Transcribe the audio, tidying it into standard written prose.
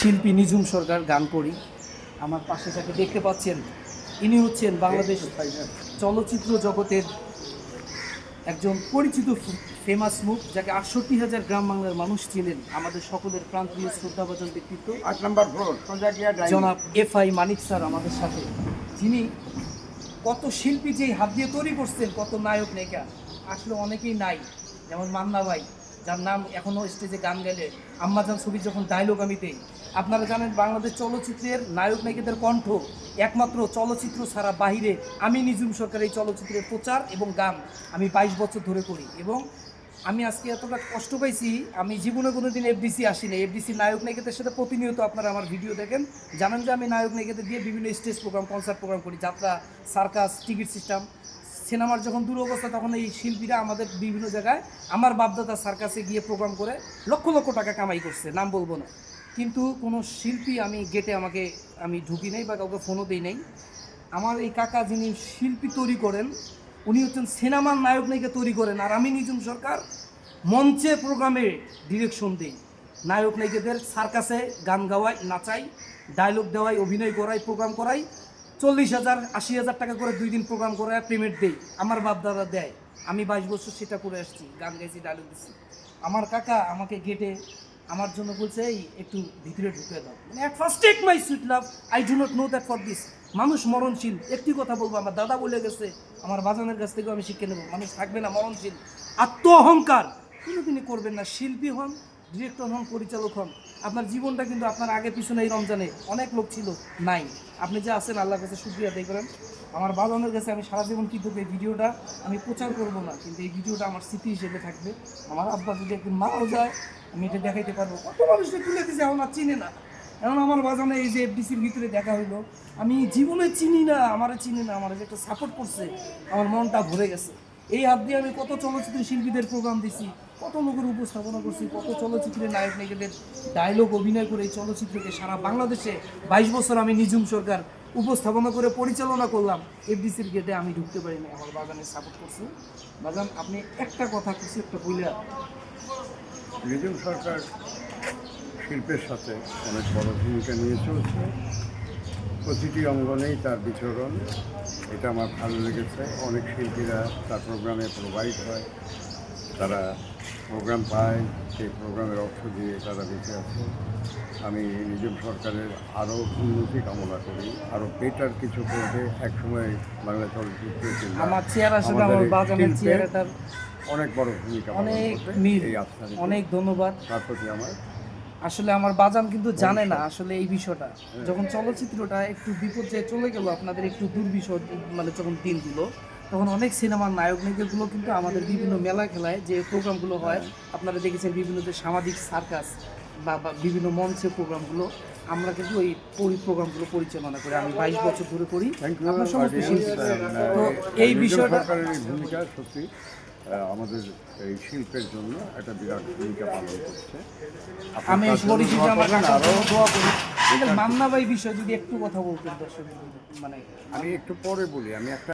শিল্পী নিঝুম সরকার গান করি। আমার পাশে যাকে দেখতে পাচ্ছেন ইনি হচ্ছেন বাংলাদেশ চলচ্চিত্র জগতের একজন পরিচিত ফেমাস মুখ, যাকে ৬৮,০০০ গ্রাম বাংলার মানুষ ছিলেন। আমাদের সকলের প্রান্তীয় শ্রদ্ধাভাজন ব্যক্তিত্ব ৮ নম্বর ফ্লোর জনাব FI মানিক স্যার আমাদের সাথে, যিনি কত শিল্পী যেই হাত দিয়ে তৈরি করছেন, কত নায়ক নায়িকা আসলে অনেকেই নাই, যেমন মান্না ভাই, যার নাম এখনও স্টেজে গান গেলে আম্মাজান ছবি যখন ডায়লগ আমি দেই। আপনারা জানেন বাংলাদেশ চলচ্চিত্রের নায়ক নায়িকাদের কণ্ঠ একমাত্র চলচ্চিত্র ছাড়া বাহিরে আমি নিঝুম সরকার এই চলচ্চিত্রের প্রচার এবং গান আমি ২২ বছর ধরে করি। এবং আমি আজকে এতটা কষ্ট পাইছি, আমি জীবনে কোনো দিন FDC আসিনি। FDC নায়ক নায়িকাদের সাথে প্রতিনিয়ত আপনারা আমার ভিডিও দেখেন, জানেন যে আমি নায়ক নায়িকাদের দিয়ে বিভিন্ন স্টেজ প্রোগ্রাম, কনসার্ট প্রোগ্রাম করি, যাত্রা, সার্কাস, টিকিট সিস্টেম। সিনেমার যখন দুরবস্থা তখন এই শিল্পীরা আমাদের বিভিন্ন জায়গায়, আমার বাপদাদা সার্কাসে গিয়ে প্রোগ্রাম করে লক্ষ লক্ষ টাকা কামাই করছে, নাম বলবো না। কিন্তু কোনো শিল্পী আমি গেটে আমি ঢুকি নাই বা কাউকে ফোনও দিই নাই। আমার এই কাকা যিনি শিল্পী তৈরি করেন, উনি হচ্ছেন সিনেমার নায়ক নায়িকা তৈরি করেন, আর আমি নিঝুম সরকার মঞ্চে প্রোগ্রামে ডিরেকশন দিই। নায়ক নায়িকাদের সার্কাসে গান গাওয়াই, নাচাই, ডায়লগ দেওয়াই, অভিনয় করাই, প্রোগ্রাম করাই। ৪০,০০০ ৮০,০০০ টাকা করে ২ দিন প্রোগ্রাম করায় পেমেন্ট দেই, আমার বাপদাদা দেয়। আমি ২২ বছর সেটা করে আসছি, গান গাইছি, ডায়লগ দিচ্ছি। আমার কাকা আমাকে গেটে আমার জন্য বলছে, এই একটু ভিতরে ঢুকে দাও। মানে at first take my sweet love, I do not know that for this. মানুষ মরণশীল, একটি কথা বলবো, আমার দাদা বলে গেছে, আমার বাজানের কাছ থেকেও আমি শিখে নেবো, মানুষ থাকবে না মরণশীল। আত্ম অহংকার কোনোদিনই করবেন না। শিল্পী হন, ডিরেক্টর হন, পরিচালক হন, আপনার জীবনটা কিন্তু আপনার আগে পিছনে এই রমজানে অনেক লোক ছিল, নাই। আপনি যে আছেন আল্লাহর কাছে শুকরিয়া আদায় করেন। আমার বাজানের কাছে আমি সারা জীবন কিন্তু এই ভিডিওটা আমি প্রচার করবো না, কিন্তু এই ভিডিওটা আমার স্মৃতি হিসেবে থাকবে। আমার আব্বা যদি একদিন মারাও যায়, আমি এটা দেখাইতে পারবো। কত মানুষকে তুলে দিয়েছে, এখন আর চিনে না। এখন আমার বাজানে এই যে FDCর ভিতরে দেখা হইলো, আমি জীবনে চিনি না, আমারে চিনি না, আমার যে একটা সাপোর্ট করছে, আমার মনটা ভরে গেছে। এই হাত দিয়ে আমি কত চলচ্চিত্র শিল্পীদের প্রোগ্রাম দিছি, কত লোকের উপস্থাপনা করছি, কত চলচ্চিত্রের নায়ক নায়িকাদের ডায়লগ অভিনয় করে এই চলচ্চিত্রকে সারা বাংলাদেশে ২২ বছর আমি নিঝুম সরকার উপস্থাপনা করে পরিচালনা করলাম। FDCর গেটে আমি ঢুকতে পারিনি, আমার বাগানের সাপোর্ট করছে। বাগান আপনি একটা কথা কিছু একটা বইলা। নিঝুম সরকার শিল্পের সাথে অনেক বড় ভূমিকা নিয়ে চলছে, প্রতিটি অঙ্গনেই তার বিচরণ, এটা আমার ভালো লেগেছে। অনেক শিল্পীরা তার প্রোগ্রামে প্রোভাইড হয়, তারা প্রোগ্রাম পায়, সেই প্রোগ্রামের অর্থ দিয়ে তারা বেঁচে আছে। আমি নিঝুম সরকারের আরও উন্নতি কামনা করি, আরও বেটার কিছু করবে। একসময় বাংলা চলচ্চিত্রে আমার চেহারা সাথে আমার বাজানের চেহারাটার অনেক বড় ভূমিকা, অনেক মিল, অনেক ধন্যবাদ। তার প্রতি আমার আসলে আমার বাজান কিন্তু জানে না আসলে এই বিষয়টা। যখন চলচ্চিত্রটা একটু বিপর্যয়ে চলে গেল, আপনাদের একটু দুর্বিষহ মানে যখন দিন দিল, তখন অনেক সিনেমার নায়ক নায়িকাগুলো কিন্তু আমাদের বিভিন্ন মেলা খেলায় যে প্রোগ্রামগুলো হয়, আপনারা দেখেছেন বিভিন্ন যে সামাজিক সার্কাস বা বিভিন্ন মঞ্চের প্রোগ্রামগুলো, আমরা কিন্তু ওই প্রোগ্রামগুলো পরিচালনা করি। আমি ২২ বছর ধরে করি। আপনার সমস্ত শিল্পী তো এই বিষয়টা ভূমিকা সত্যি আমাদের এই শিল্পের জন্য একটা বিরাট ভূমিকা পালন করছে। আমি বলেছি যে আমার আরও দোয়া করি। মান্না ভাই বিষয়ে যদি একটু কথা বলতেন দর্শক, মানে আমি একটু পরে বলি। আমি একটা